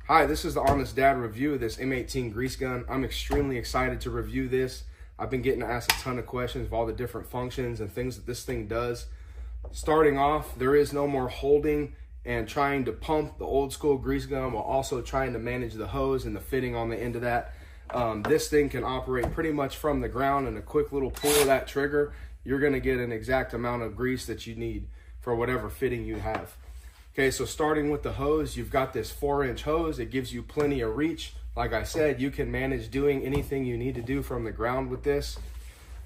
Hi, this is the Honest Dad review of this M18 grease gun. I'm extremely excited to review this. I've been getting asked a ton of questions of all the different functions and things that this thing does. Starting off, there is no more holding and trying to pump the old school grease gun while also trying to manage the hose and the fitting on the end of that. This thing can operate pretty much from the ground, and a quick little pull of that trigger, you're gonna get an exact amount of grease that you need for whatever fitting you have. Okay, so starting with the hose, you've got this 4-inch hose. It gives you plenty of reach. Like I said, you can manage doing anything you need to do from the ground with this.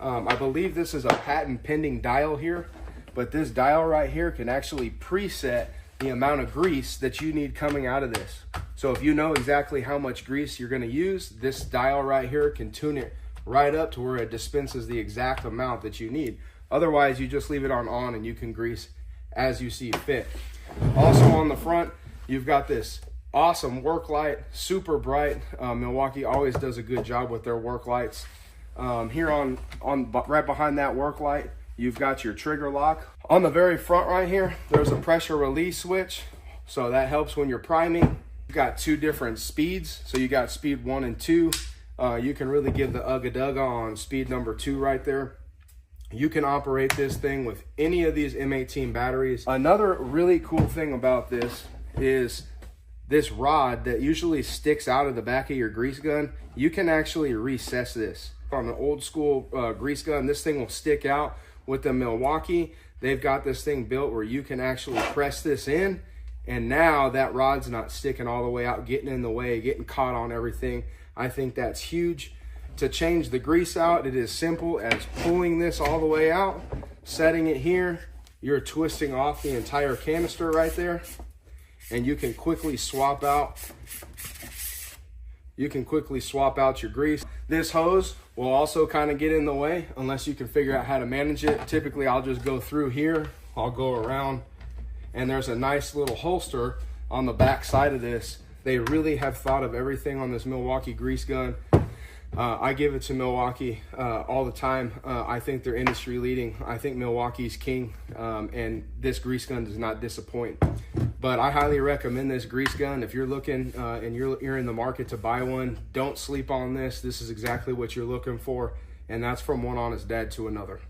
I believe this is a patent pending dial here, but this dial right here can actually preset the amount of grease that you need coming out of this. So if you know exactly how much grease you're gonna use, this dial right here can tune it right up to where it dispenses the exact amount that you need. Otherwise, you just leave it on and you can grease as you see fit. Also on the front, you've got this awesome work light, super bright. Milwaukee always does a good job with their work lights. Here on right behind that work light, you've got your trigger lock. On the very front right here, there's a pressure release switch, so that helps when you're priming. You've got 2 different speeds, so you got speed 1 and 2. You can really give the ugga-dugga on speed number 2 right there. You can operate this thing with any of these M18 batteries. Another really cool thing about this is this rod that usually sticks out of the back of your grease gun. You can actually recess this. On the old school grease gun, this thing will stick out. With the Milwaukee, they've got this thing built where you can actually press this in, and now that rod's not sticking all the way out, getting in the way, getting caught on everything. I think that's huge. To change the grease out, it is simple as pulling this all the way out, setting it here. You're twisting off the entire canister right there, and you can quickly swap out. You can quickly swap out your grease. This hose will also kind of get in the way unless you can figure out how to manage it. Typically, I'll just go through here. I'll go around, and there's a nice little holster on the back side of this. They really have thought of everything on this Milwaukee grease gun. I give it to Milwaukee all the time. I think they're industry leading. I think Milwaukee's king, and this grease gun does not disappoint. But I highly recommend this grease gun. If you're looking and you're in the market to buy one, don't sleep on this. This is exactly what you're looking for, and that's from one honest dad to another.